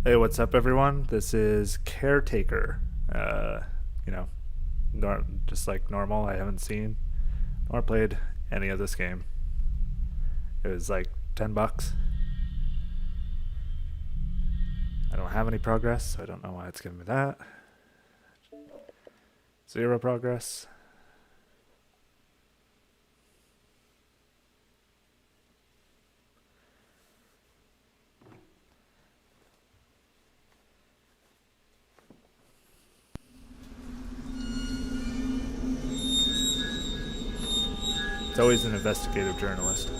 Hey, what's up, everyone? This is Caretaker. You know, just like normal, I haven't seen nor played any of this game. It was like $10. I don't have any progress, so I don't know why it's giving me that. Zero progress. It's always an investigative journalist.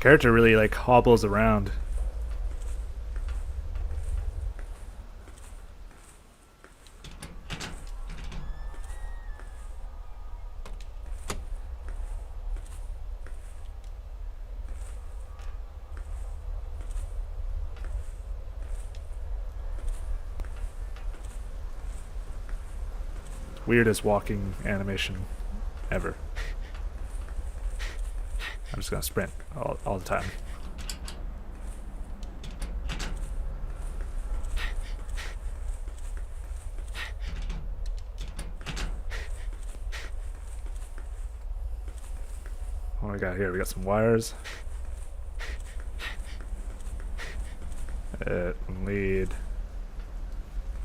Character really like hobbles around. Weirdest walking animation ever. I'm just gonna sprint all the time. What do we got here? We got some wires. It lead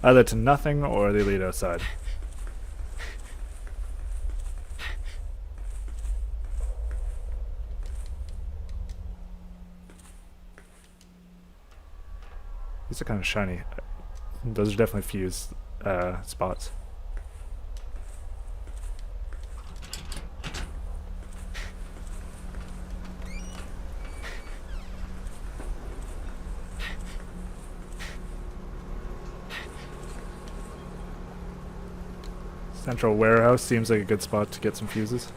either to nothing or they lead outside. These are kind of shiny. Those are definitely fuse spots. Central warehouse seems like a good spot to get some fuses.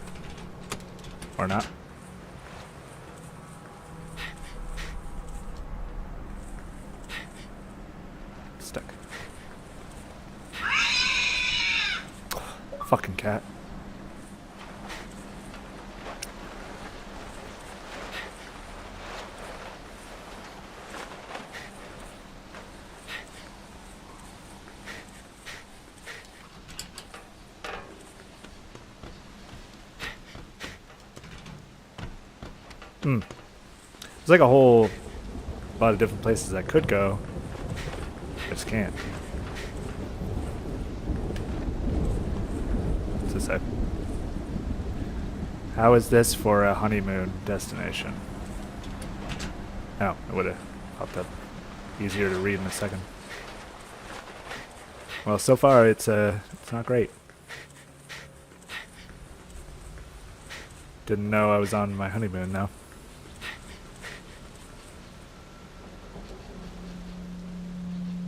Or not. Stuck. Fucking cat. There's like a whole lot of different places I could go. I just can't. What's this say? How is this for a honeymoon destination? Oh, it would have popped up. Easier to read in a second. Well, so far it's not great. Didn't know I was on my honeymoon now.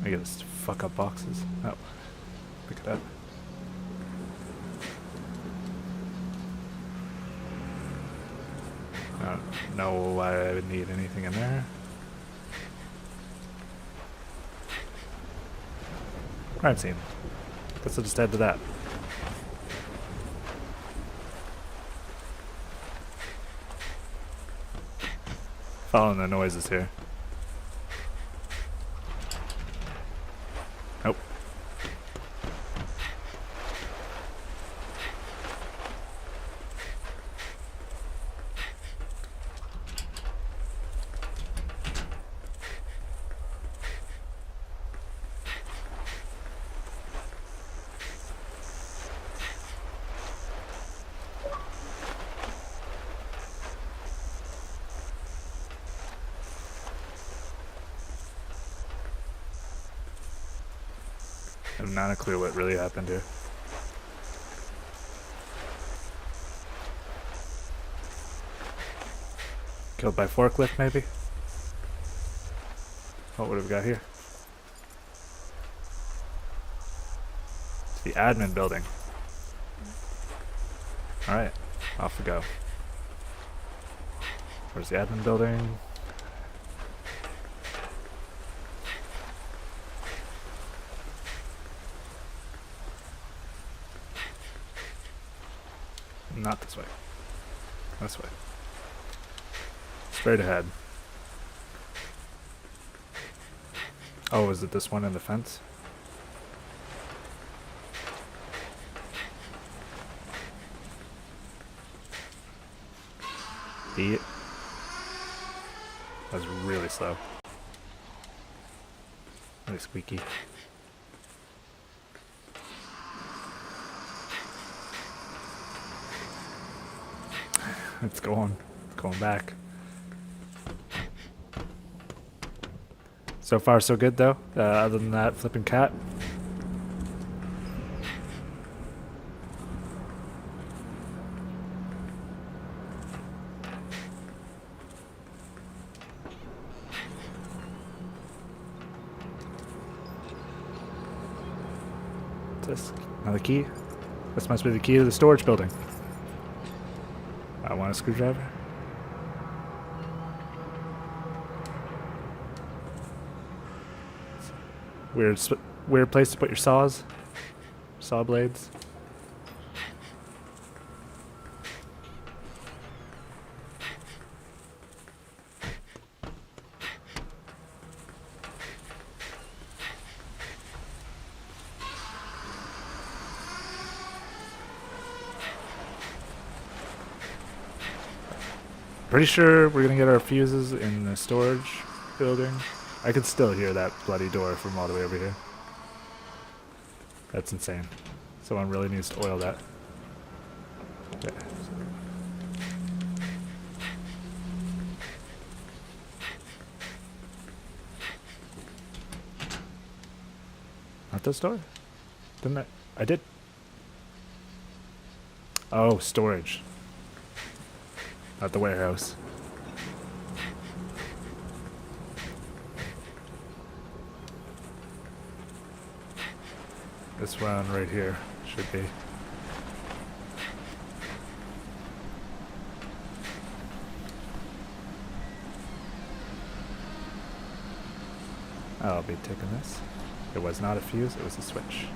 I get this fuck up boxes. Oh, pick it up. I don't know why I would need anything in there. Crime scene. Guess I'll just head to that. Following the noises here. Nope. I have not a clue what really happened here. Killed by forklift, maybe? What would we got here? It's the admin building. Alright, off we go. Where's the admin building? Not this way. This way. Straight ahead. Oh, is it this one in the fence? Eat. That was really slow. Really squeaky. It's going back. So far, so good though. Other than that, flipping cat. What's this? Another key? This must be the key to the storage building. I want a screwdriver. Weird place to put your saws. Saw blades. Pretty sure we're gonna get our fuses in the storage building. I can still hear that bloody door from all the way over here. That's insane. Someone really needs to oil that. Okay. Not this door? Didn't I did. Oh, storage. Not the warehouse. This one right here should be. I'll be taking this. It was not a fuse, it was a switch.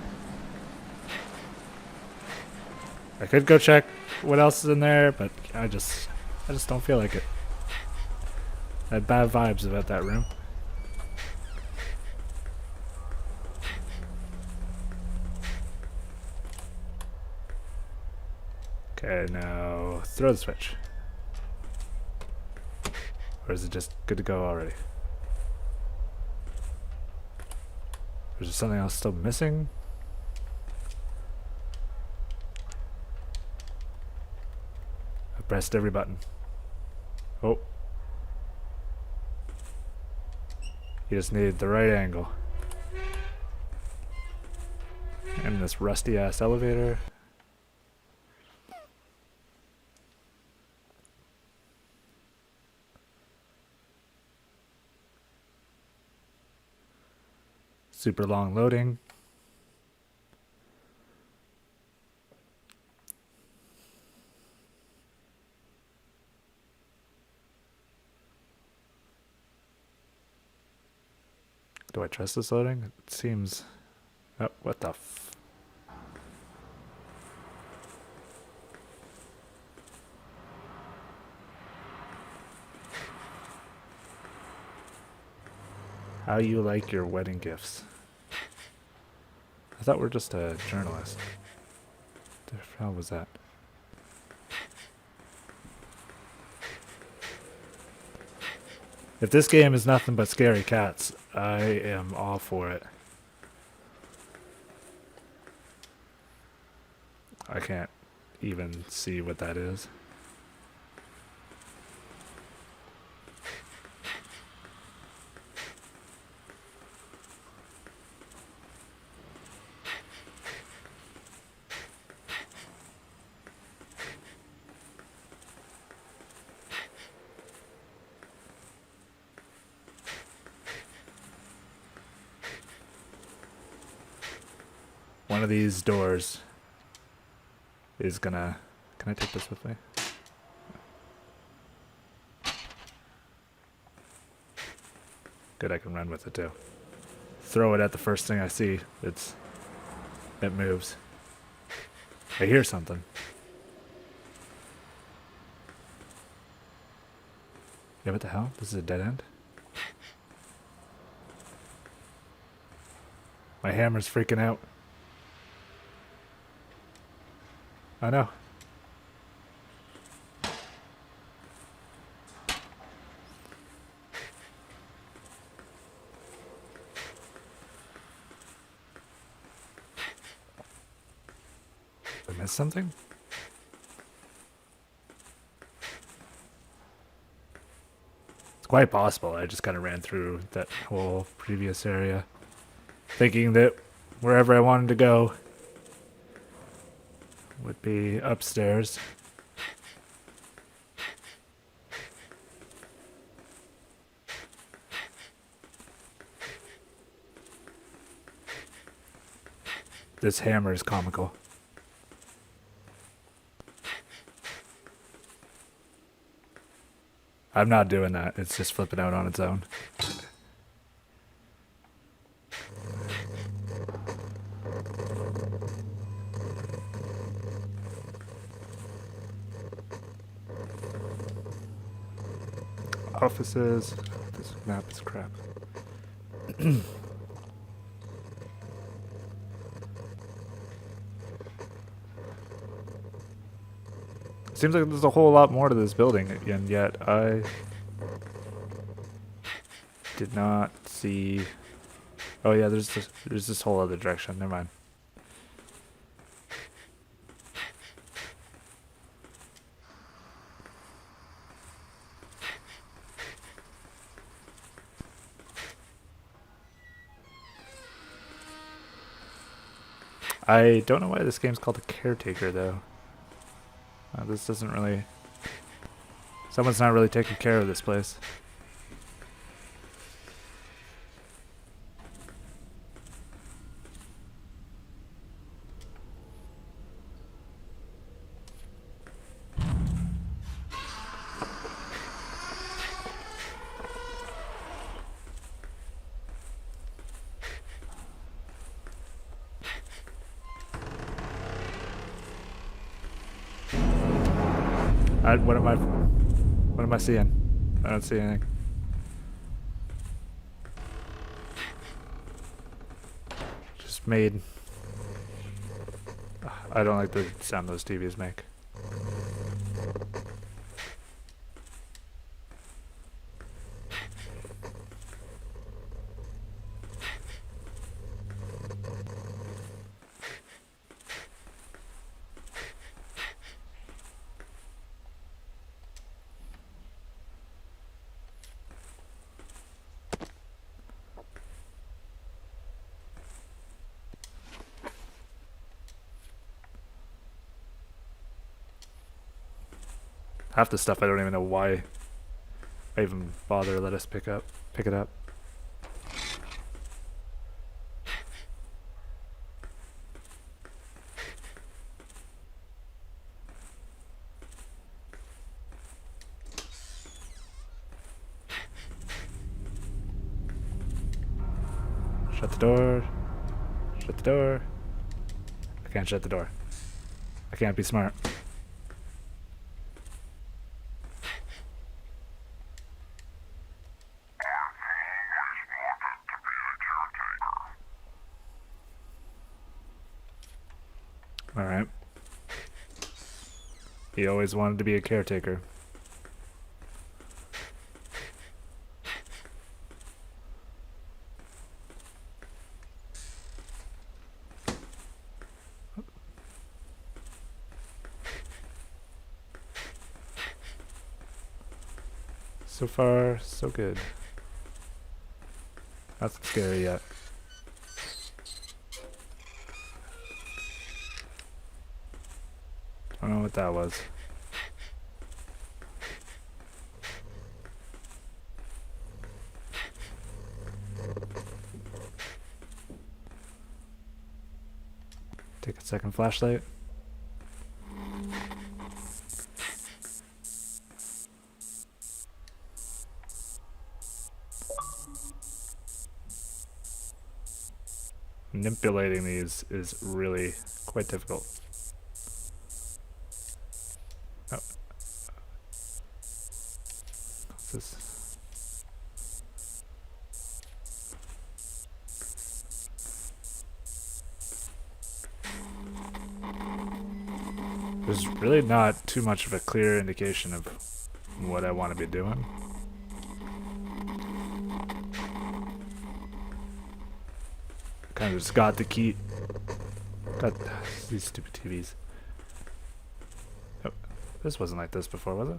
I could go check what else is in there, but I just don't feel like it. I had bad vibes about that room. Okay, now throw the switch. Or is it just good to go already? Or is there something else still missing? I pressed every button. Oh. You just needed the right angle. And this rusty ass elevator. Super long loading. Do I trust this loading? It seems... Oh, what the f... How you like your wedding gifts? I thought we're just a journalist. What the hell was that? If this game is nothing but scary cats, I am all for it. I can't even see what that is. one of these doors is gonna... Can I take this with me? Good, I can run with it too. Throw it at the first thing I see. It moves. I hear something. Yeah, what the hell? This is a dead end? My hammer's freaking out. I know. Did I miss something? It's quite possible. I just kind of ran through that whole previous area, thinking that wherever I wanted to go would be upstairs. This hammer is comical. I'm not doing that. It's just flipping out on its own. Offices. This map is crap. Seems like there's a whole lot more to this building, and yet I did not see... Oh yeah, there's this whole other direction. Never mind. I don't know why this game's called the Caretaker, though. This doesn't really... Someone's not really taking care of this place. What am I seeing? I don't see anything. Just made... I don't like the sound those TVs make. Half the stuff I don't even know why I even bother to let us pick it up. Shut the door. Shut the door. I can't shut the door. I can't be smart. Alright. He always wanted to be a caretaker. So far, so good. Nothing scary yet. I don't know what that was. Take a second flashlight. Manipulating these is really quite difficult. Oh. What's this? There's really not too much of a clear indication of what I want to be doing. Kind of just got the key. Got these stupid TVs. Oh, this wasn't like this before, was it?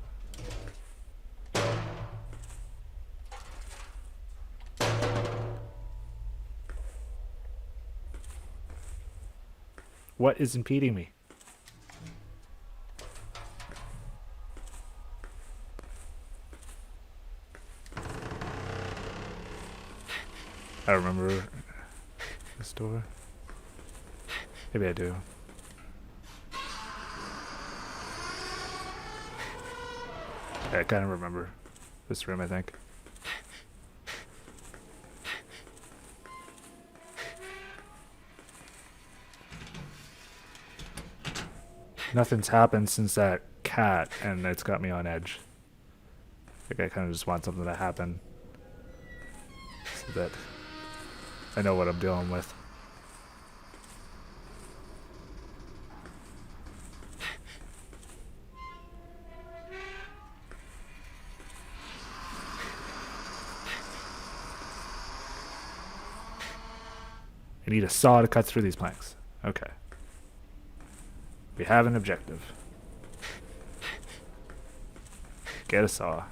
What is impeding me? I remember this door. Maybe I do. I kind of remember this room, I think. Nothing's happened since that cat, and it's got me on edge. Like I kind of just want something to happen so that I know what I'm dealing with. I need a saw to cut through these planks. Okay. We have an objective. Get a saw.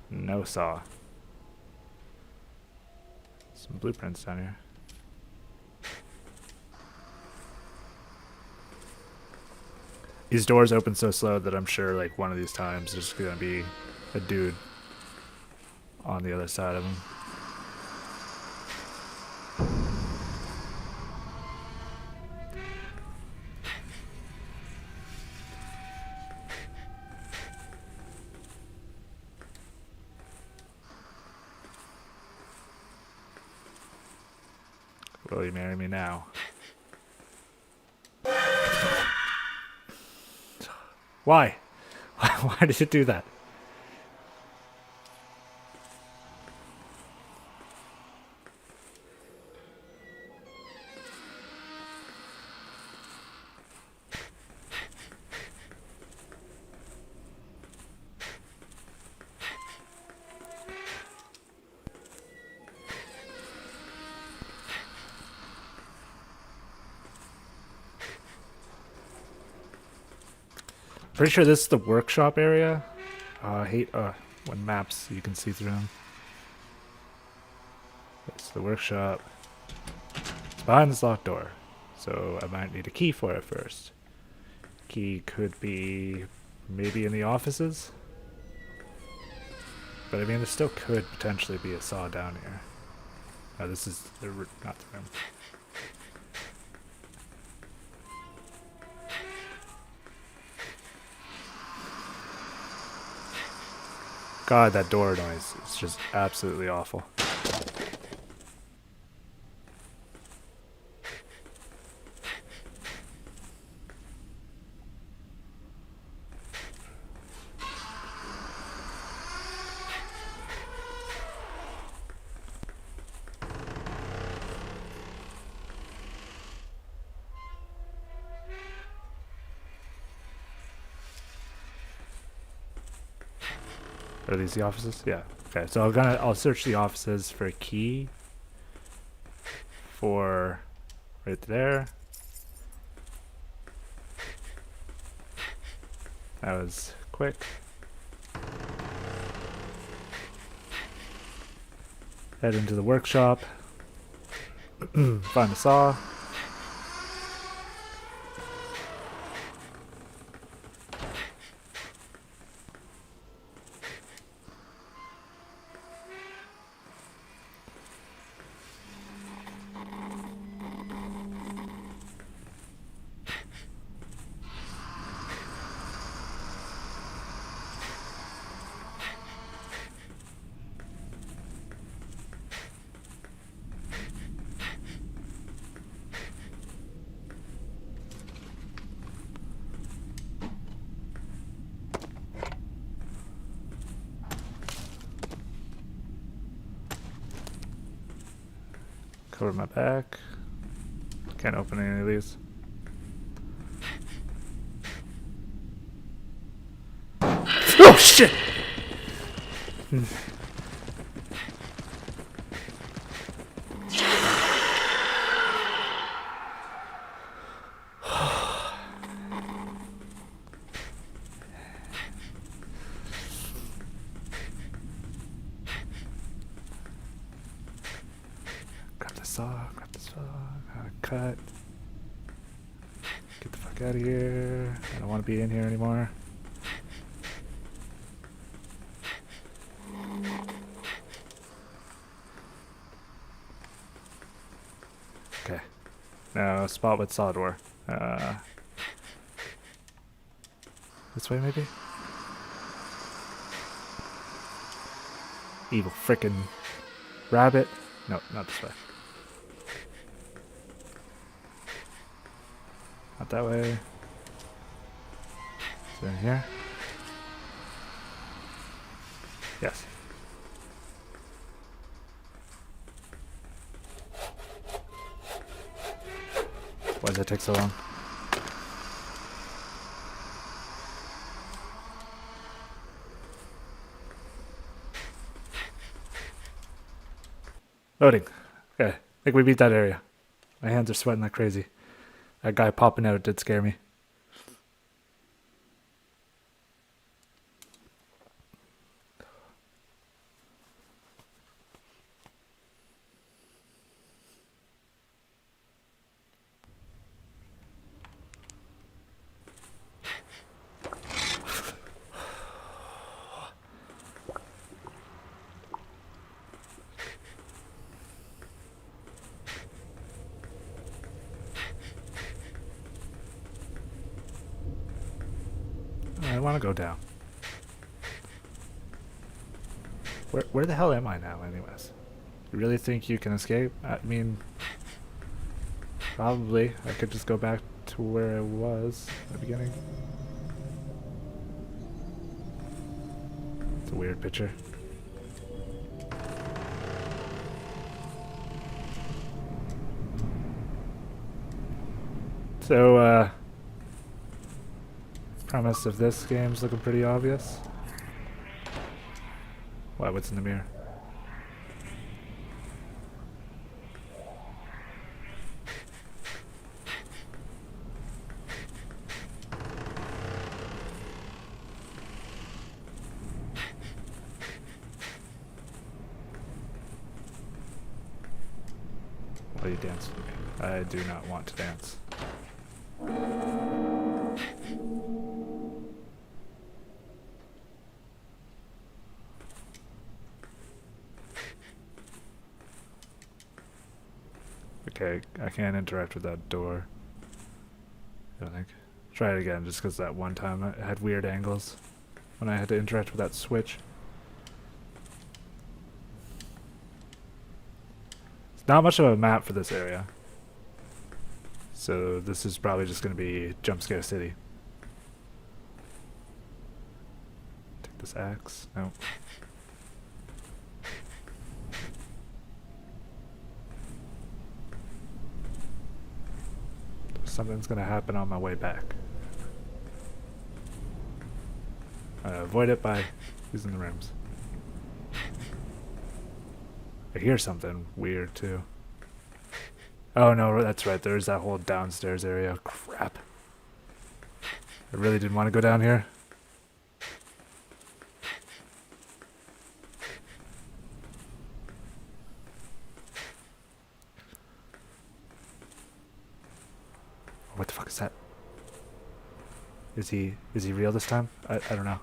No saw. Some blueprints down here. These doors open so slow that I'm sure like one of these times there's gonna be a dude on the other side of them. Will you marry me now? Why? Why did it do that? Pretty sure this is the workshop area. I hate when maps you can see through them. It's the workshop. It's behind this locked door, so I might need a key for it first. Key could be maybe in the offices, but I mean there still could potentially be a saw down here. Oh, this is not the room. God, that door noise is just absolutely awful. Are these the offices? Yeah. Okay, so I'll search the offices for a key for right there. That was quick. Head into the workshop. Find a saw. Cover my back. Can't open any of these. Oh shit! Grab the saw, gotta cut. Get the fuck out of here. I don't want to be in here anymore. Okay. Now, spot with saw door. This way, maybe? Evil frickin' rabbit. No, not this way. Not that way. Is it in here? Yes. Why does it take so long? Loading. Okay, I think we beat that area. My hands are sweating like crazy. That guy popping out did scare me. I want to go down. Where the hell am I now, anyways? You really think you can escape? I mean, probably. I could just go back to where I was at the beginning. It's a weird picture. So, premise of this game's looking pretty obvious. Wow, what's in the mirror? Why are you dancing with me? I do not want to dance. Okay, I can't interact with that door. I don't think. Try it again, just because that one time I had weird angles when I had to interact with that switch. It's not much of a map for this area. So this is probably just going to be Jump Scare City. Take this axe. No. Something's gonna happen on my way back. Avoid it by using the rooms. I hear something weird too. Oh no, that's right, there's that whole downstairs area. Crap. I really didn't want to go down here. What the fuck is that? Is he real this time? I don't know.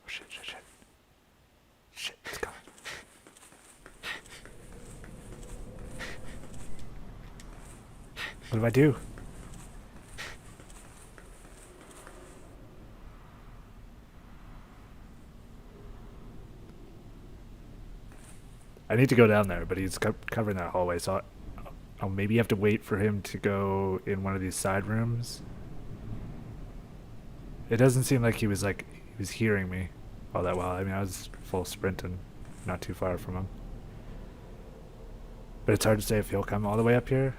Oh shit. Shit, it's coming. What do I do? I need to go down there, but he's covering that hallway, so I'll maybe have to wait for him to go in one of these side rooms. It doesn't seem like he was hearing me all that well. I mean, I was full sprinting, not too far from him. But it's hard to say if he'll come all the way up here.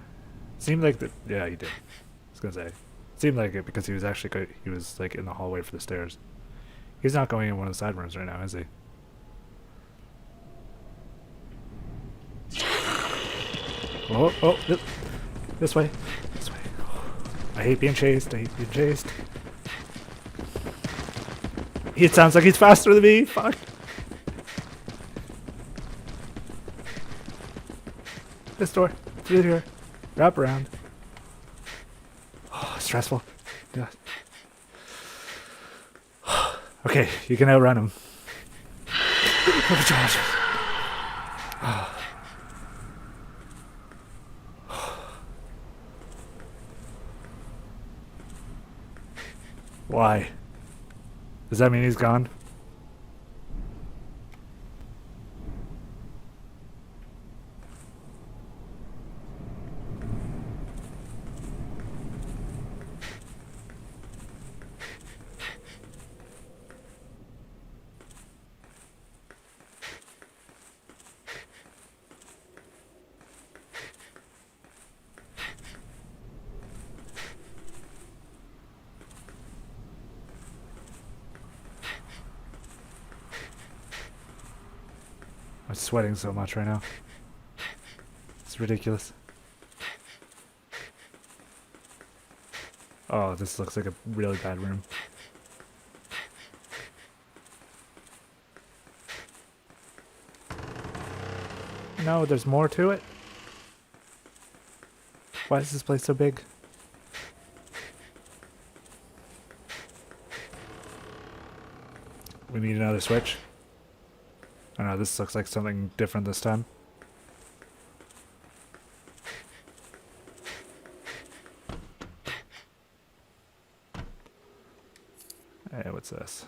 Seemed like yeah, he did. I was gonna say, seemed like it because he was actually he was like in the hallway for the stairs. He's not going in one of the side rooms right now, is he? Oh, oh, this way, this way. I hate being chased. I hate being chased. It sounds like he's faster than me. Fuck. This door. Through here. Wrap around. Oh, stressful. Yeah. Okay, you can outrun him. Look at Josh. Why? Does that mean he's gone? I'm sweating so much right now. It's ridiculous. Oh, this looks like a really bad room. No, there's more to it? Why is this place so big? We need another switch. I know, this looks like something different this time. Hey, what's this?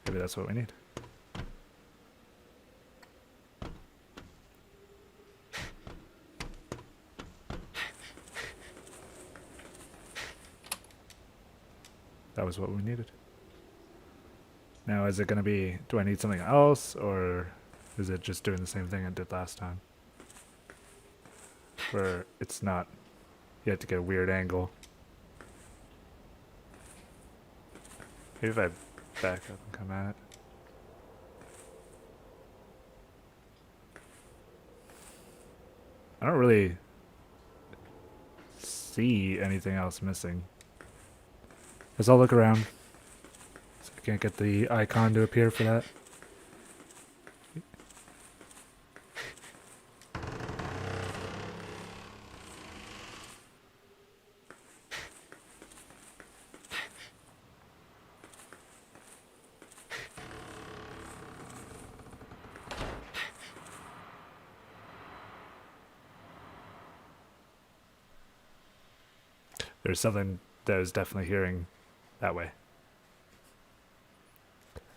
Maybe that's what we need. That was what we needed. Now, is it going to be, do I need something else, or is it just doing the same thing it did last time? Where it's not, you have to get a weird angle. Maybe if I back up and come at it. I don't really see anything else missing. Let's all look around. So I can't get the icon to appear for that. There's something that I was definitely hearing that way.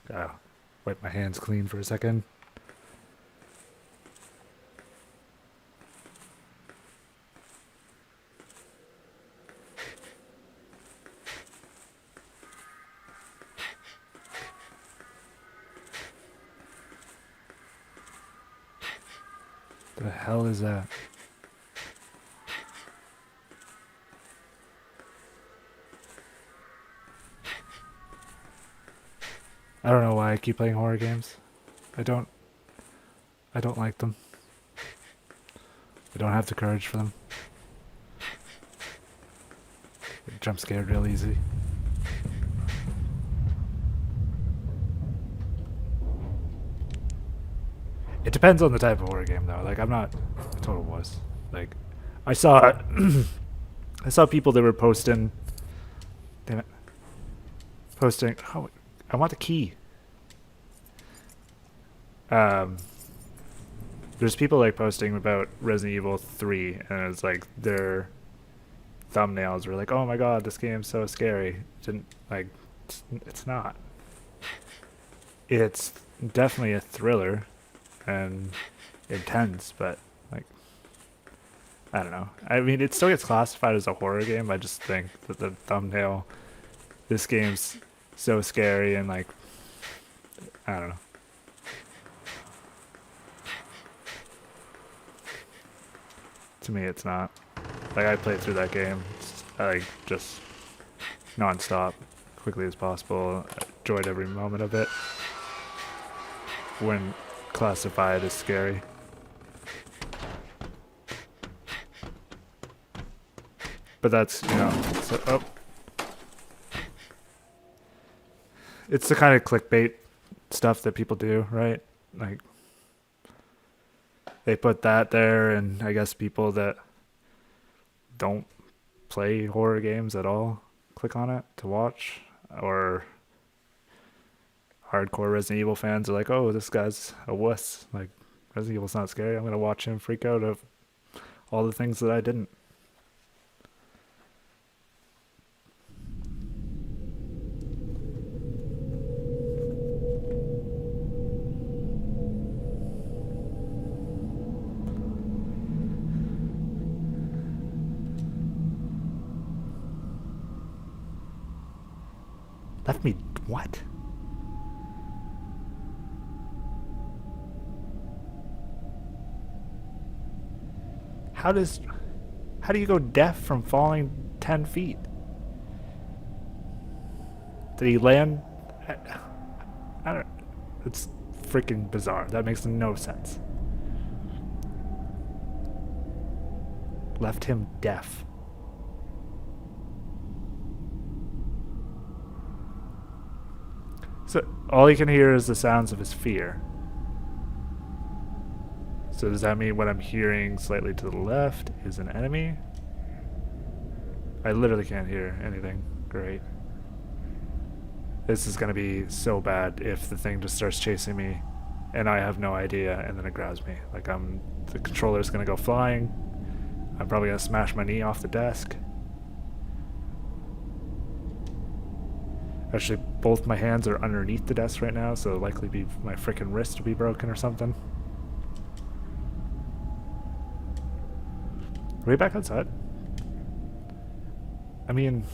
Gotta wipe my hands clean for a second. The hell is that? I don't know why I keep playing horror games. I don't like them. I don't have the courage for them. I get jump scared real easy. It depends on the type of horror game though. Like, I'm not a total wuss. Like, I saw I saw people that were posting, damn it, posting, oh, I want the key. There's people like posting about Resident Evil 3, and it's like their thumbnails were like, "Oh my god, this game's so scary." Didn't like, it's not. It's definitely a thriller and intense, but like, I don't know. I mean, it still gets classified as a horror game. I just think that the thumbnail this game's so scary and like I don't know. To me, it's not. Like I played through that game, like just non-stop, quickly as possible. I enjoyed every moment of it. Wouldn't classify it as scary. But that's, so, oh. It's the kind of clickbait stuff that people do, right? Like, they put that there, and I guess people that don't play horror games at all click on it to watch, or hardcore Resident Evil fans are like, oh, this guy's a wuss. Like, Resident Evil's not scary. I'm going to watch him freak out of all the things that I didn't. Left me what? How do you go deaf from falling 10 feet? Did he land? I don't. It's freaking bizarre. That makes no sense. Left him deaf. So all he can hear is the sounds of his fear. So does that mean what I'm hearing slightly to the left is an enemy? I literally can't hear anything. Great. This is gonna be so bad if the thing just starts chasing me and I have no idea and then it grabs me. Like the controller's gonna go flying. I'm probably gonna smash my knee off the desk. Actually, both my hands are underneath the desk right now, so it'll likely be my frickin' wrist will be broken or something. Are we back outside? I mean,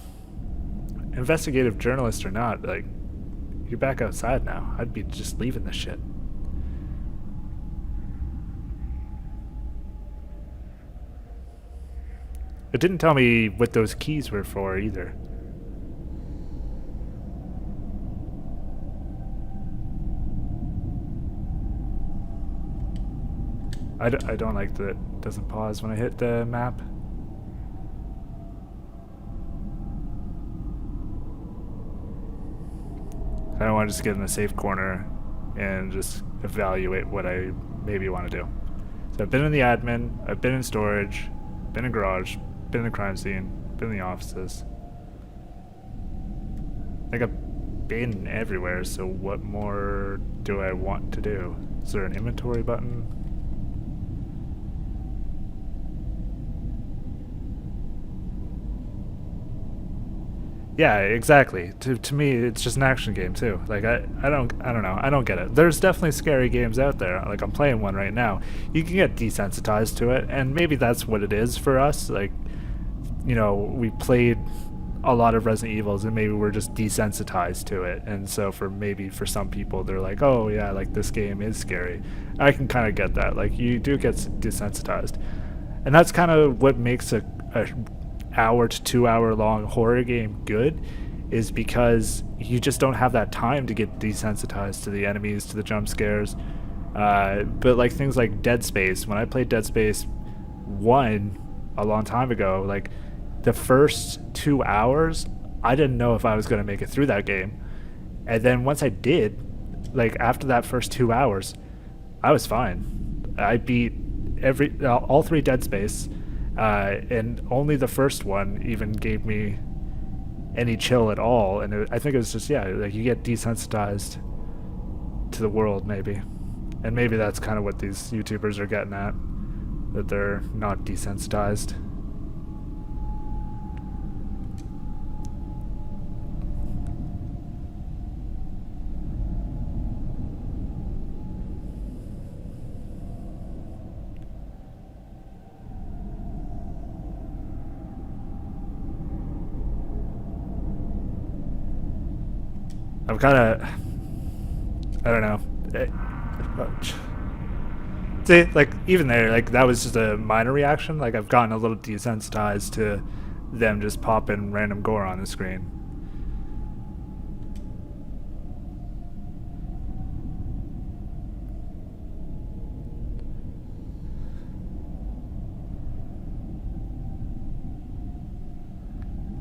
investigative journalist or not, like, you're back outside now. I'd be just leaving this shit. It didn't tell me what those keys were for either. I don't like that it doesn't pause when I hit the map. I don't want to just get in a safe corner and just evaluate what I maybe want to do. So I've been in the admin, I've been in storage, been in garage, been in the crime scene, been in the offices. I think I've been everywhere, so what more do I want to do? Is there an inventory button? Yeah, exactly. To me, it's just an action game too. Like I don't know. I don't get it. There's definitely scary games out there. Like I'm playing one right now. You can get desensitized to it, and maybe that's what it is for us. Like, we played a lot of Resident Evils, and maybe we're just desensitized to it. And so for some people, they're like, oh yeah, like this game is scary. I can kind of get that. Like you do get desensitized, and that's kind of what makes a hour to 2 hour long horror game good, is because you just don't have that time to get desensitized to the enemies, to the jump scares. But like things like Dead Space, when I played Dead Space 1 a long time ago, like the first 2 hours I didn't know if I was going to make it through that game, and then once I did, like after that first 2 hours I was fine. I beat all three Dead Space. And only the first one even gave me any chill at all. And I think it was just, like you get desensitized to the world, maybe. And maybe that's kind of what these YouTubers are getting at, that they're not desensitized. I'm kind of, I don't know. See, like even there, like that was just a minor reaction. Like I've gotten a little desensitized to them just popping random gore on the screen.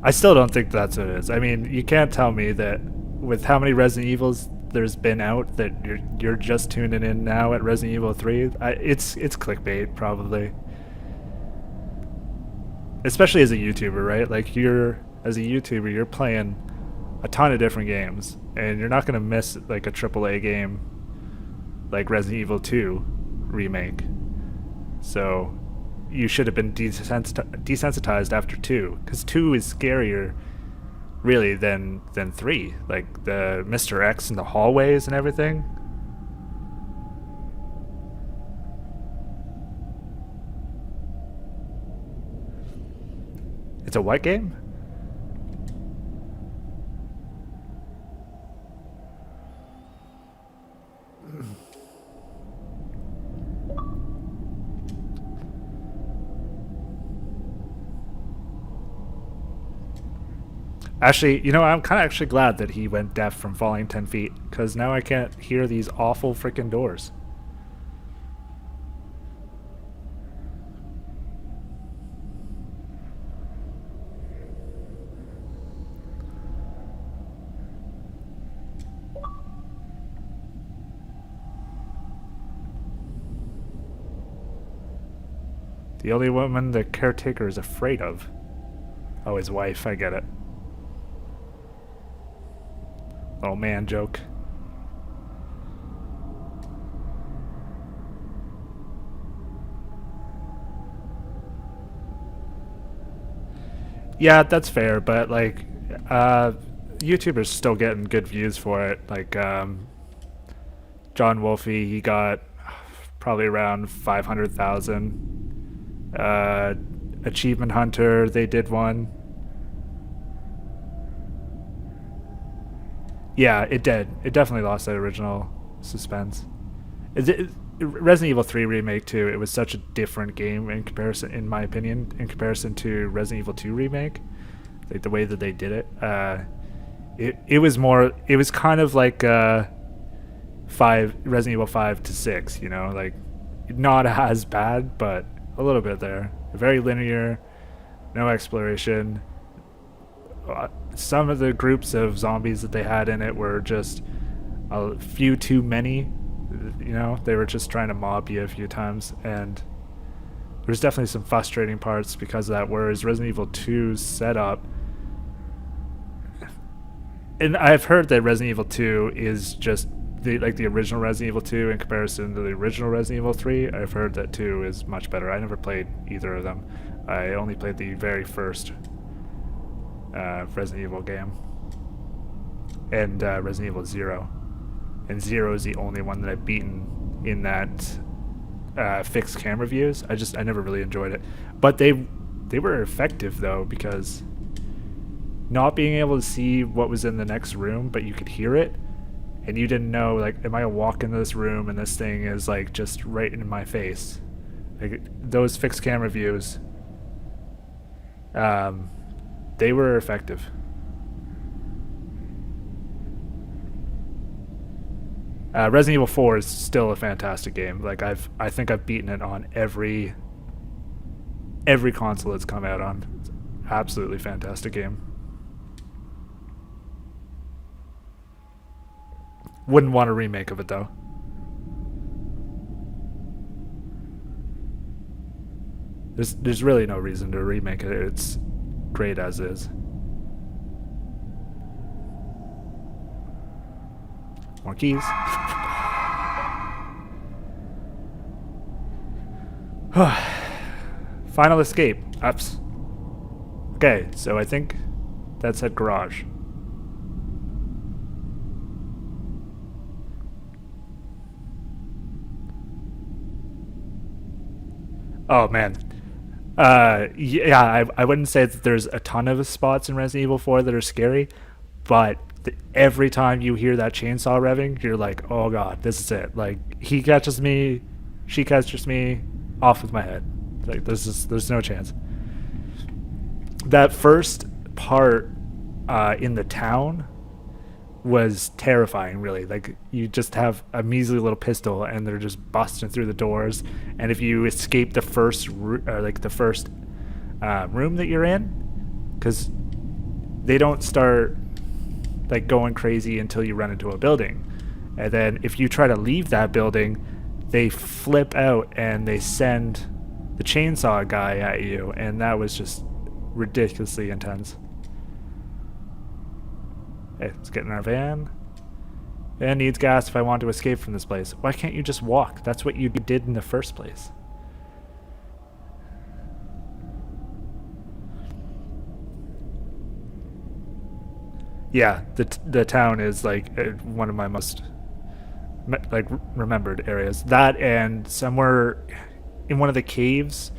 I still don't think that's what it is. I mean, you can't tell me that with how many Resident Evils there's been out that you're just tuning in now at Resident Evil 3. It's clickbait probably. Especially as a YouTuber, right? Like you're as a YouTuber, you're playing a ton of different games and you're not going to miss like a AAA game like Resident Evil 2 remake. So you should have been desensitized after 2 cuz 2 is scarier really than 3, like the Mr. X in the hallways and everything. It's a what game? Actually, you know, I'm kind of actually glad that he went deaf from falling 10 feet, because now I can't hear these awful freaking doors. The only woman the caretaker is afraid of. Oh, his wife, I get it. Little man joke. Yeah, that's fair, but like, YouTubers still getting good views for it. Like, John Wolfie, he got probably around 500,000. Achievement Hunter, they did one. Yeah, it did. It definitely lost that original suspense. Resident Evil 3 remake too. It was such a different game in comparison, in my opinion, in comparison to Resident Evil 2 remake. Like the way that they did it, it was more. It was kind of like Resident Evil 5 to 6. You know, like not as bad, but a little bit there. Very linear, no exploration. Some of the groups of zombies that they had in it were just a few too many. You know, they were just trying to mob you a few times, and there's definitely some frustrating parts because of that. Whereas Resident Evil 2's setup, and I've heard that Resident Evil 2 is just the original Resident Evil 2 in comparison to the original Resident Evil 3. I've heard that 2 is much better. I never played either of them. I only played the very first Resident Evil game, and Resident Evil 0. And 0 is the only one that I've beaten in that fixed camera views. I never really enjoyed it, but they were effective though, because not being able to see what was in the next room, but you could hear it, and you didn't know, like, am I gonna walk into this room and this thing is like just right in my face? Like those fixed camera views, they were effective. Resident Evil 4 is still a fantastic game. Like I think I've beaten it on every console it's come out on. It's an absolutely fantastic game. Wouldn't want a remake of it though. There's really no reason to remake it. It's great as is. More keys. Final escape. Ups. Okay, so I think that's at garage. Oh man. Yeah, I wouldn't say that there's a ton of spots in Resident Evil 4 that are scary, but every time you hear that chainsaw revving, you're like, oh god, this is it. Like he catches me, she catches me, off with my head. Like there's no chance. That first part in the town was terrifying, really. Like you just have a measly little pistol and they're just busting through the doors, and if you escape the first room that you're in, because they don't start like going crazy until you run into a building, and then if you try to leave that building, they flip out and they send the chainsaw guy at you, and that was just ridiculously intense. Hey, let's get in our van. Van needs gas if I want to escape from this place. Why can't you just walk? That's what you did in the first place. Yeah, the town is like one of my most like remembered areas. That and somewhere in one of the caves.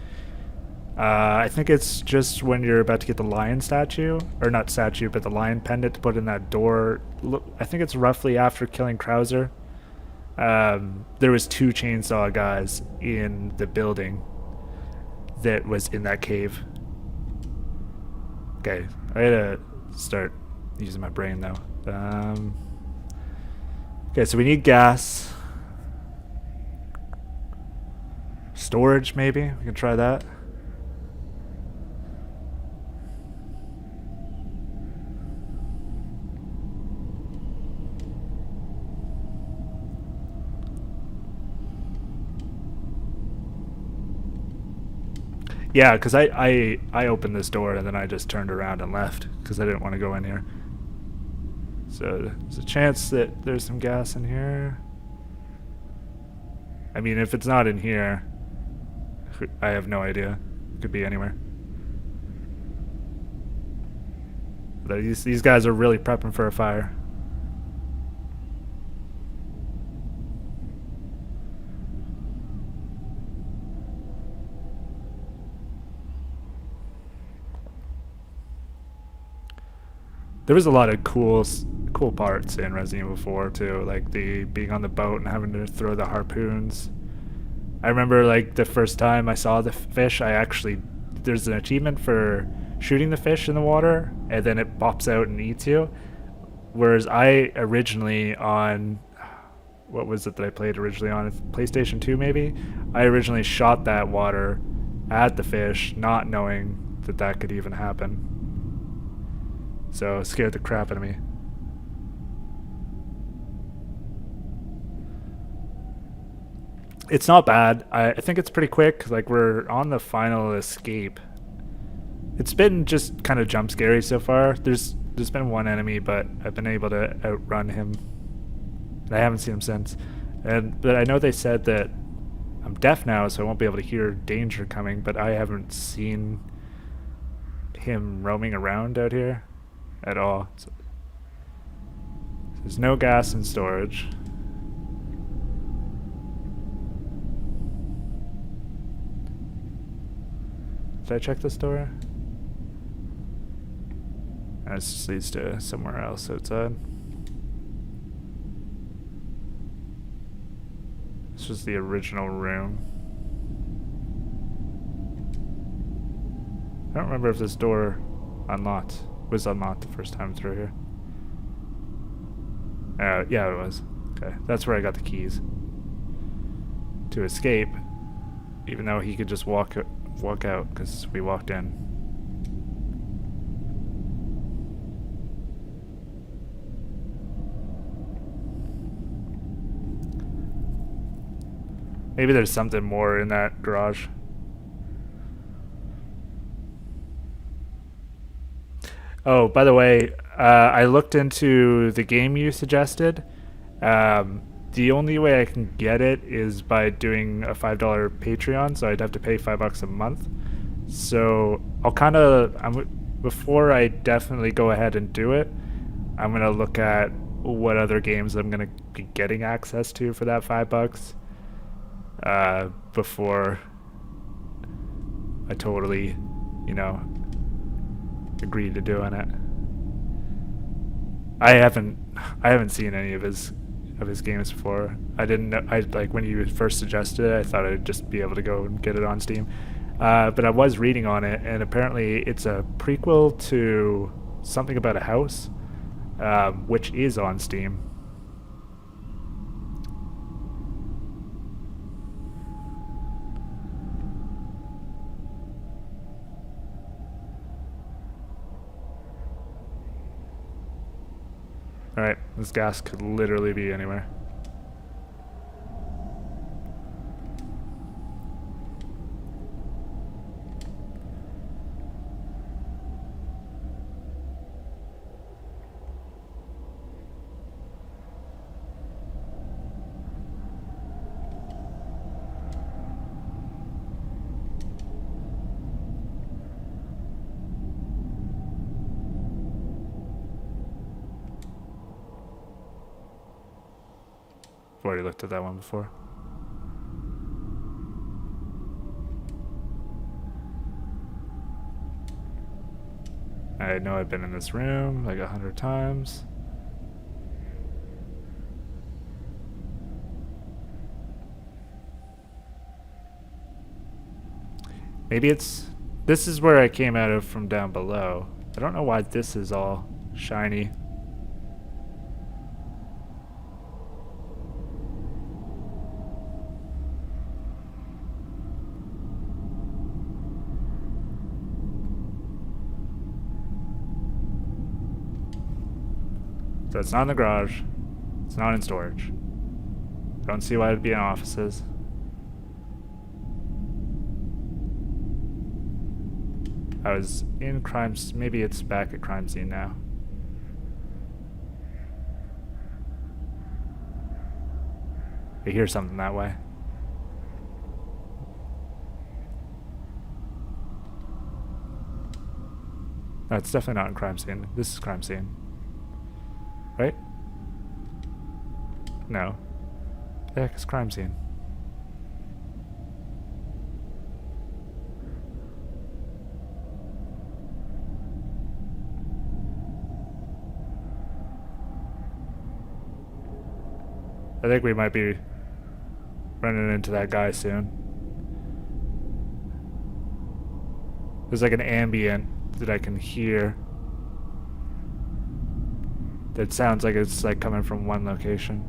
I think it's just when you're about to get the lion statue, or not statue, but the lion pendant to put in that door. I think it's roughly after killing Krauser. There was 2 chainsaw guys in the building that was in that cave. Okay, I gotta start using my brain though. Okay, so we need gas. Storage, maybe? We can try that. Yeah, because I opened this door and then I just turned around and left because I didn't want to go in here. So there's a chance that there's some gas in here. I mean, if it's not in here, I have no idea. It could be anywhere. These guys are really prepping for a fire. There was a lot of cool parts in Resident Evil 4 too, like the being on the boat and having to throw the harpoons. I remember like the first time I saw the fish, there's an achievement for shooting the fish in the water and then it pops out and eats you. Whereas I originally on, what was it that I played originally on? PlayStation 2 maybe? I originally shot that water at the fish, not knowing that that could even happen. So it scared the crap out of me. It's not bad. I think it's pretty quick. Like we're on the final escape. It's been just kind of jump scary so far. There's been one enemy, but I've been able to outrun him. And I haven't seen him since. But I know they said that I'm deaf now, so I won't be able to hear danger coming. But I haven't seen him roaming around out here at all. So there's no gas in storage. Did I check this door? This just leads to somewhere else outside. This was the original room. I don't remember if this door was unlocked the first time through here. Yeah, it was. Okay, that's where I got the keys to escape, even though he could just walk out because we walked in. Maybe there's something more in that garage. Oh, by the way, I looked into the game you suggested. The only way I can get it is by doing a $5 Patreon, so I'd have to pay $5 a month. So before I definitely go ahead and do it, I'm gonna look at what other games I'm gonna be getting access to for that $5 before I totally, agree to doing it. I haven't seen any of his games before. I didn't know. I like when you first suggested it. I thought I'd just be able to go and get it on Steam. But I was reading on it, and apparently it's a prequel to something about a house, which is on Steam. Alright, this gas could literally be anywhere. I've already looked at that one before. I know I've been in this room like 100 times. Maybe this is where I came out of from down below. I don't know why this is all shiny. So it's not in the garage. It's not in storage. Don't see why it'd be in offices. I was in maybe it's back at crime scene now. I hear something that way. No, it's definitely not in crime scene. This is crime scene. Right? No. The heck is crime scene? I think we might be running into that guy soon. There's like an ambient that I can hear. That sounds like it's like coming from one location.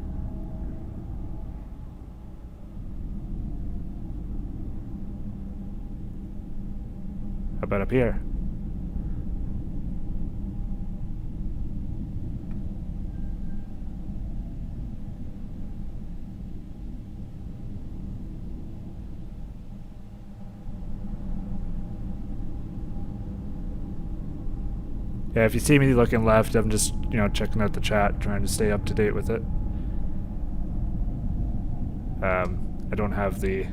How about up here? Yeah, if you see me looking left, I'm just, checking out the chat, trying to stay up to date with it. I don't have the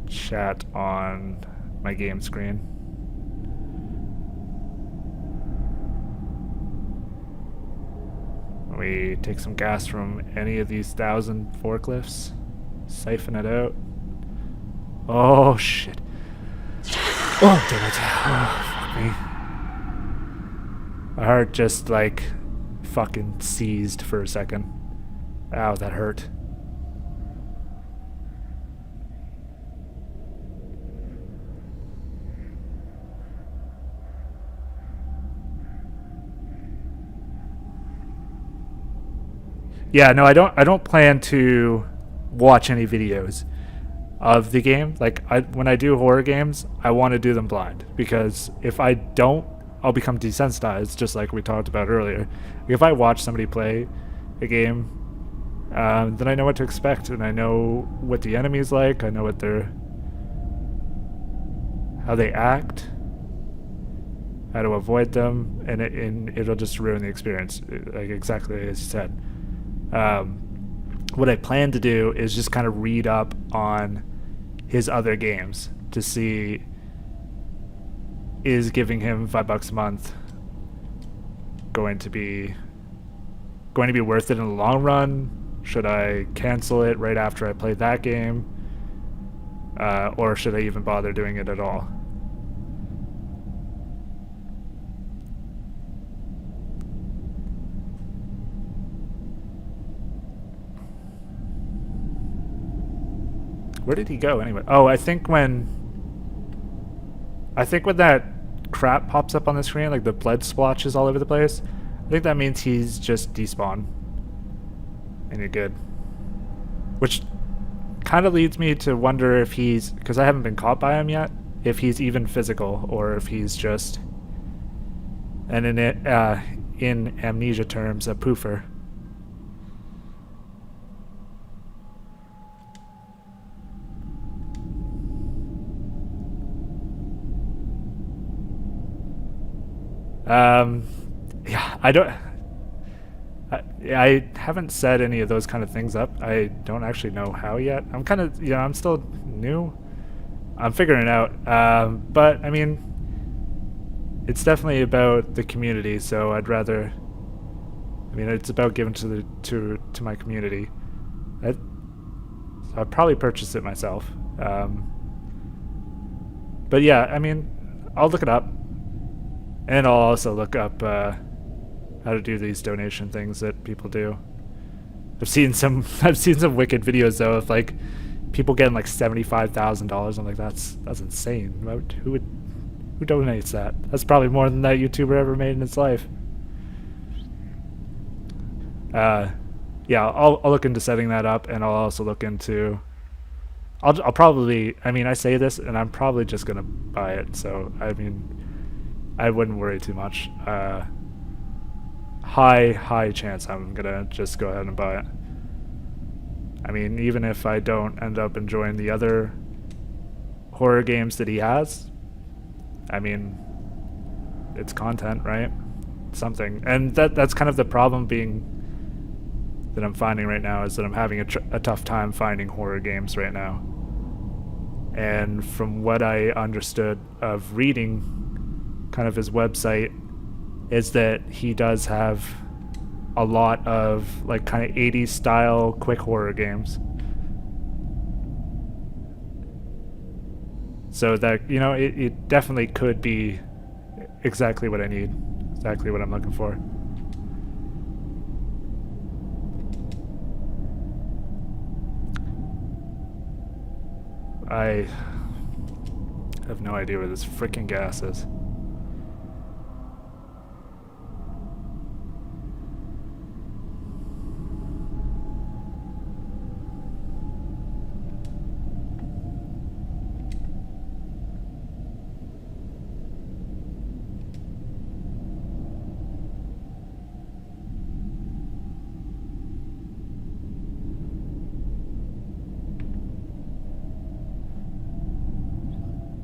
chat on my game screen. We take some gas from any of these 1,000 forklifts, siphon it out. Oh, shit. Oh, damn it. Oh, fuck me. My heart just, like, fucking seized for a second. Ow, that hurt. Yeah, no, I don't plan to watch any videos of the game. Like, when I do horror games, I want to do them blind, because if I don't, I'll become desensitized, just like we talked about earlier. If I watch somebody play a game, then I know what to expect, and I know what the enemy's like. I know what how they act, how to avoid them, and it'll just ruin the experience, like exactly as you said. What I plan to do is just kind of read up on his other games to see, is giving him $5 a month going to be worth it in the long run? Should I cancel it right after I play that game? Or should I even bother doing it at all? Where did he go anyway? Oh, I think when that crap pops up on the screen, like the blood splotches all over the place, I think that means he's just despawned. And you're good. Which kind of leads me to wonder if he's, because I haven't been caught by him yet, if he's even physical or if he's just, and in amnesia terms, a poofer. Yeah, I haven't set any of those kind of things up. I don't actually know how yet. I'm kind of, I'm still new. I'm figuring it out. But I mean, it's definitely about the community. So I'd rather. I mean, it's about giving to my community. So I'd probably purchase it myself. But yeah, I mean, I'll look it up, and I'll also look up how to do these donation things that people do. I've seen some wicked videos though of like people getting like $75,000. I'm like, that's insane. Who donates that? That's probably more than that YouTuber ever made in his life. Yeah, I'll look into setting that up, and I'll also look into. I'll probably. I mean, I say this, and I'm probably just gonna buy it. So I mean, I wouldn't worry too much. High chance I'm gonna just go ahead and buy it. I mean, even if I don't end up enjoying the other horror games that he has, I mean, it's content, right? Something, and that's kind of the problem that I'm finding right now, is that I'm having a tough time finding horror games right now. And from what I understood of reading kind of his website, is that he does have a lot of like kind of 80s style quick horror games. So that, it definitely could be exactly what I need, exactly what I'm looking for. I have no idea where this freaking gas is.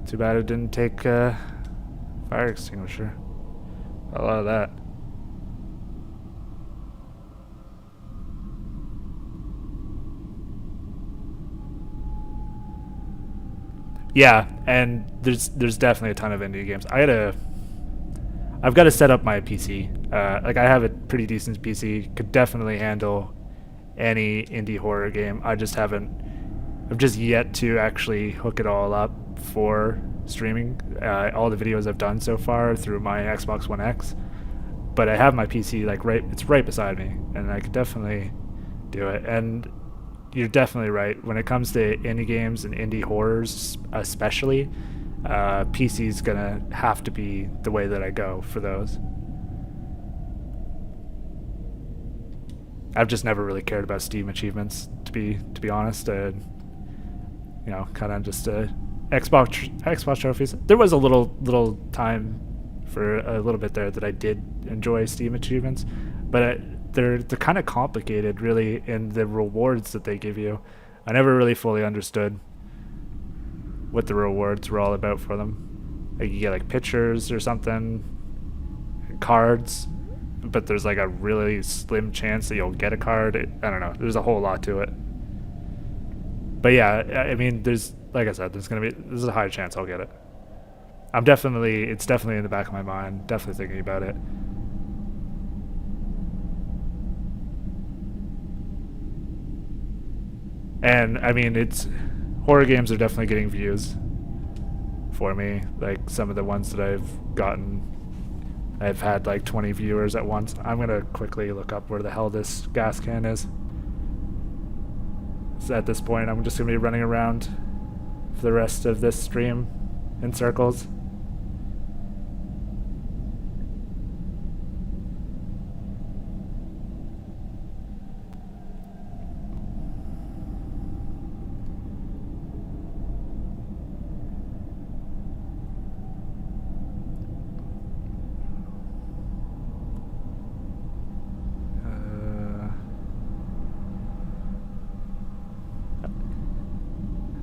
Too bad it didn't take fire extinguisher. A lot of that. Yeah, and there's definitely a ton of indie games. I've got to set up my PC. Like, I have a pretty decent PC, could definitely handle any indie horror game. I've just yet to actually hook it all up for streaming. All the videos I've done so far through my Xbox One X, but I have my PC like it's right beside me, and I could definitely do it. And you're definitely right when it comes to indie games and indie horrors, especially. PC's gonna have to be the way that I go for those. I've just never really cared about Steam achievements, to be honest. Kind of just Xbox trophies. There was a little time for a little bit there that I did enjoy Steam achievements, but they're kind of complicated, really, in the rewards that they give you. I never really fully understood what the rewards were all about for them. Like, you get like pictures or something, cards, but there's like a really slim chance that you'll get a card. I don't know. There's a whole lot to it. But yeah, I mean, like I said, there's a high chance I'll get it. It's definitely in the back of my mind, definitely thinking about it. And I mean, horror games are definitely getting views for me. Like, some of the ones that I've gotten, I've had like 20 viewers at once. I'm gonna quickly look up where the hell this gas can is. So at this point, I'm just going to be running around for the rest of this stream in circles.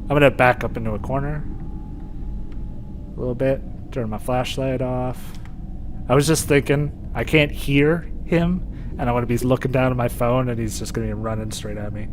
I'm going to back up into a corner a little bit, turn my flashlight off. I was just thinking, I can't hear him, and I want to be looking down at my phone, and he's just going to be running straight at me.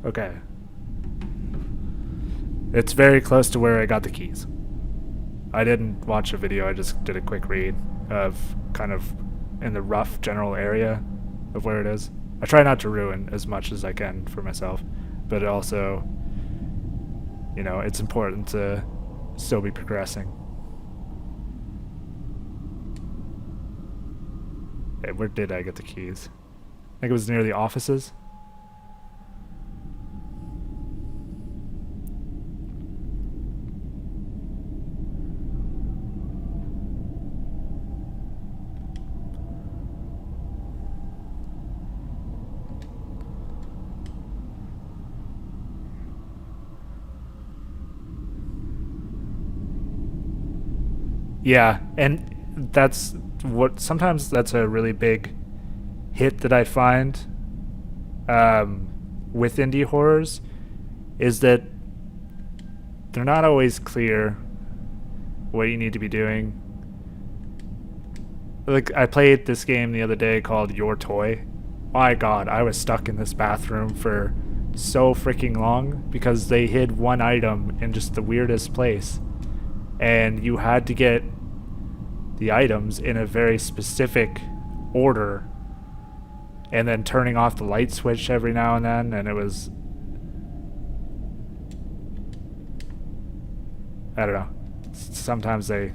Okay. It's very close to where I got the keys. I didn't watch a video, I just did a quick read of kind of in the rough general area of where it is. I try not to ruin as much as I can for myself, but it also, you know, it's important to still be progressing. Hey, where did I get the keys? I think it was near the offices. Yeah, and that's what sometimes that's a really big hit that I find with indie horrors is that they're not always clear what you need to be doing. Like, I played this game the other day called Your Toy. My god, I was stuck in this bathroom for so freaking long because they hid one item in just the weirdest place. And you had to get the items in a very specific order and then turning off the light switch every now and then, and it was, I don't know, sometimes they,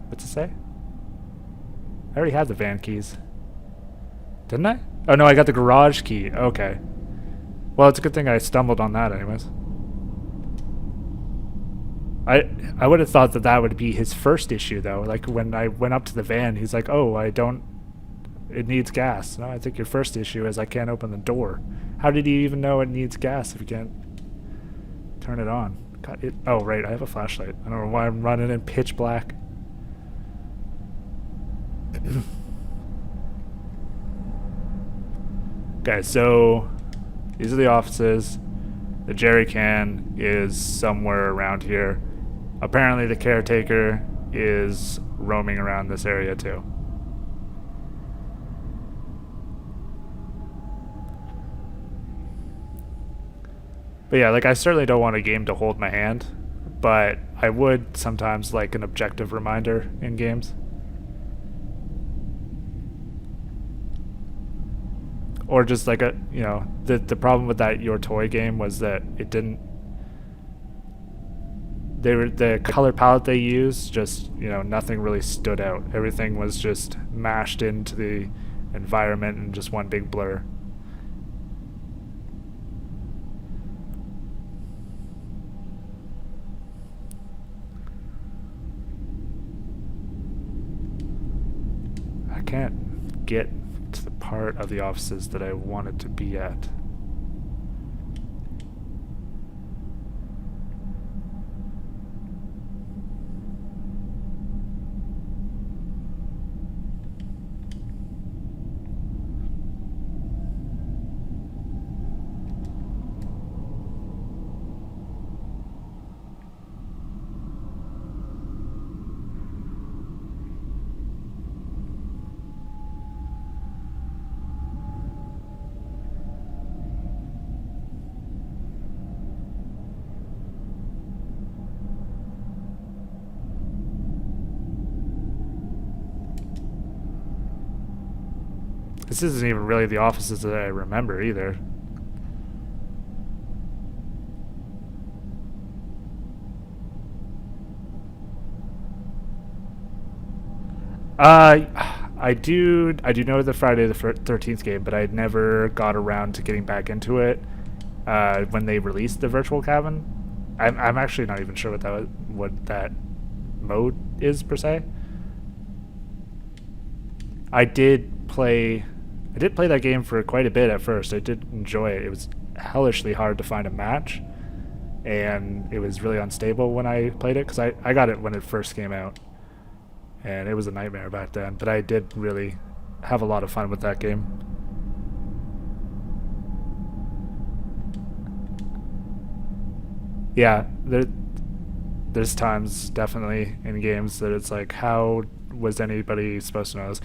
what's it say? I already had the van keys, didn't I? Oh no, I got the garage key. Okay, well, it's a good thing I stumbled on that anyways. I would have thought that that would be his first issue, though. Like, when I went up to the van, he's like, oh, it needs gas. No, I think your first issue is I can't open the door. How did he even know it needs gas if you can't turn it on? God, oh, right, I have a flashlight. I don't know why I'm running in pitch black. Okay, so these are the offices. The jerry can is somewhere around here. Apparently the caretaker is roaming around this area too. But yeah, like, I certainly don't want a game to hold my hand, but I would sometimes like an objective reminder in games. Or just like a, you know, the problem with that Your Toy game was that it didn't, the color palette they used, just, you know, nothing really stood out. Everything was just mashed into the environment in just one big blur. I can't get to the part of the offices that I wanted to be at. This isn't even really the offices that I remember either. I do know the Friday the 13th game, but I never got around to getting back into it when they released the virtual cabin. I'm actually not even sure what that mode is per se. I did play that game for quite a bit at first. I did enjoy it. It was hellishly hard to find a match, and it was really unstable when I played it because I got it when it first came out, and it was a nightmare back then. But I did really have a lot of fun with that game. Yeah, there's times definitely in games that it's like, how was anybody supposed to know this?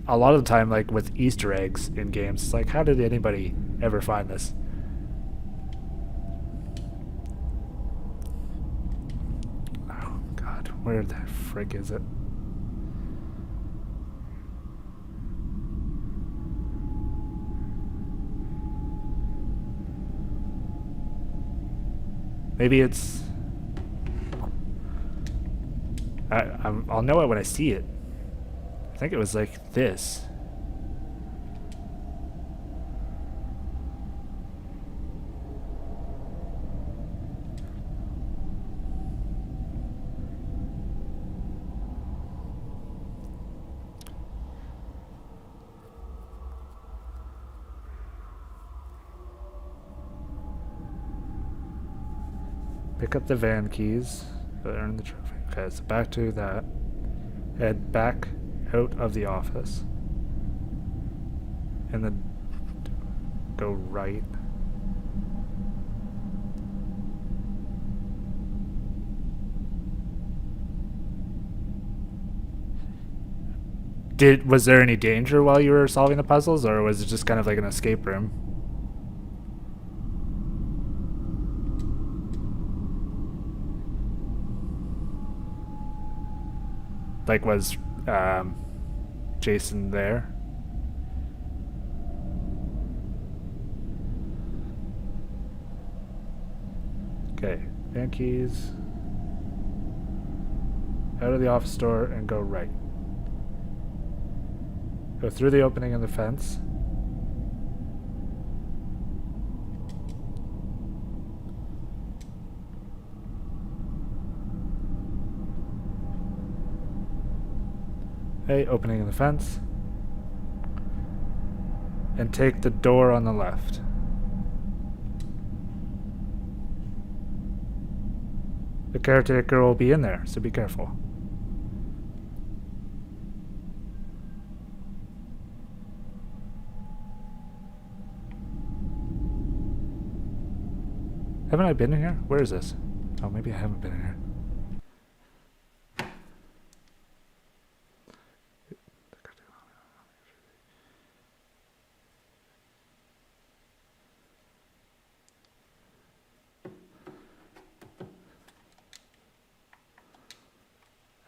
A lot of the time, like with Easter eggs in games, it's like, how did anybody ever find this? Oh God, where the frick is it? Maybe it's. I'll know it when I see it. I think it was like this. Pick up the van keys. Earn the trophy. Okay, so back to that. Head back out of the office. And then go right. Was there any danger while you were solving the puzzles, or was it just kind of like an escape room? Like, was Jason there? Okay, van keys. Out of the office door and go right. Go through the opening in the fence. Okay, opening in the fence. And take the door on the left. The caretaker will be in there, so be careful. Haven't I been in here? Where is this? Oh, maybe I haven't been in here.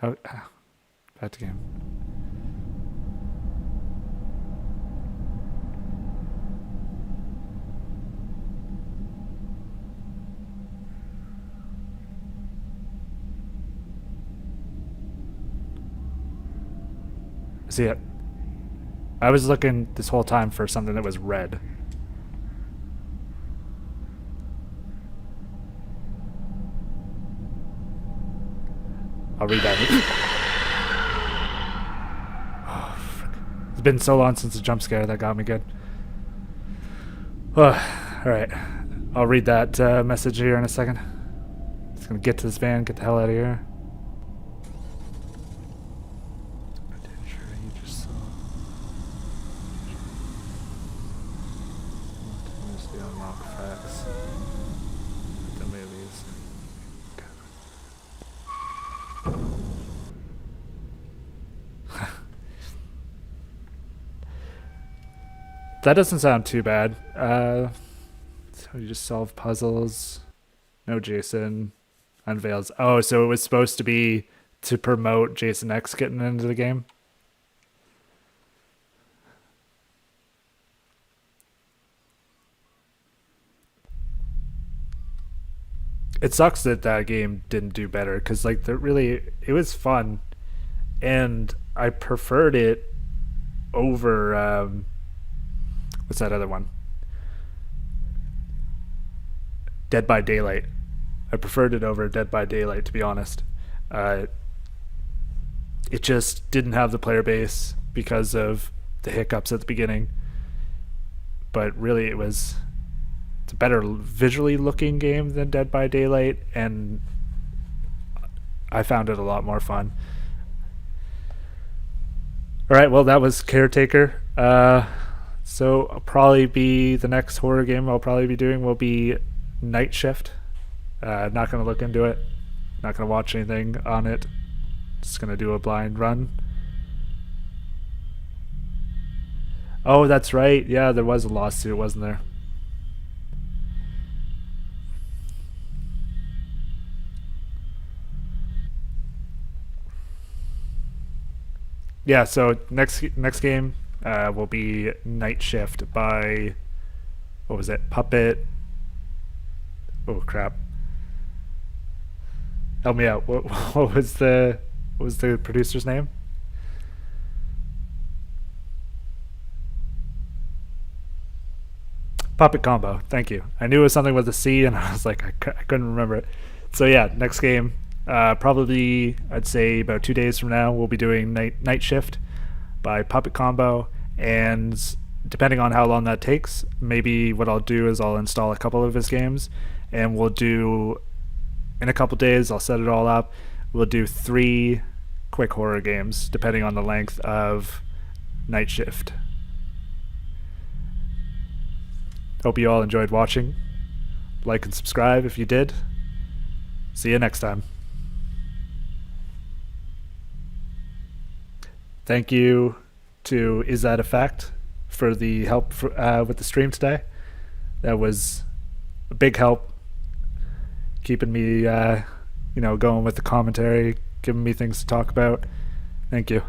Oh, back to game. See it? I was looking this whole time for something that was red. I'll read that. Oh, frick. It's been so long since the jump scare that got me good. Oh, alright. I'll read that message here in a second. Just gonna get to this van, get the hell out of here. That doesn't sound too bad. So you just solve puzzles. No Jason. Unveils. Oh, so it was supposed to be to promote Jason X getting into the game? It sucks that that game didn't do better because like the really it was fun and I preferred it over what's that other one? Dead by Daylight. I preferred it over Dead by Daylight, to be honest. Uh, it just didn't have the player base because of the hiccups at the beginning. But really, it's a better visually looking game than Dead by Daylight, and I found it a lot more fun. All right, well, that was Caretaker. So I'll probably be the next horror game I'll probably be doing will be Night Shift. Not gonna look into it. Not gonna watch anything on it. Just gonna do a blind run. Oh, that's right. Yeah, there was a lawsuit, wasn't there? Yeah. So next game will be Night Shift by what was it? Puppet. Oh crap! Help me out. What, what was the producer's name? Puppet Combo. Thank you. I knew it was something with a C, and I was like, I couldn't remember it. So yeah, next game, probably I'd say about 2 days from now, we'll be doing Night Shift by Puppet Combo, and depending on how long that takes, maybe what I'll do is I'll install a couple of his games, and we'll do in a couple days. I'll set it all up. We'll do 3 quick horror games, depending on the length of Night Shift. Hope you all enjoyed watching. Like and subscribe if you did. See you next time. Thank you to Is That a Fact for the help with the stream today. That was a big help, keeping me, going with the commentary, giving me things to talk about. Thank you.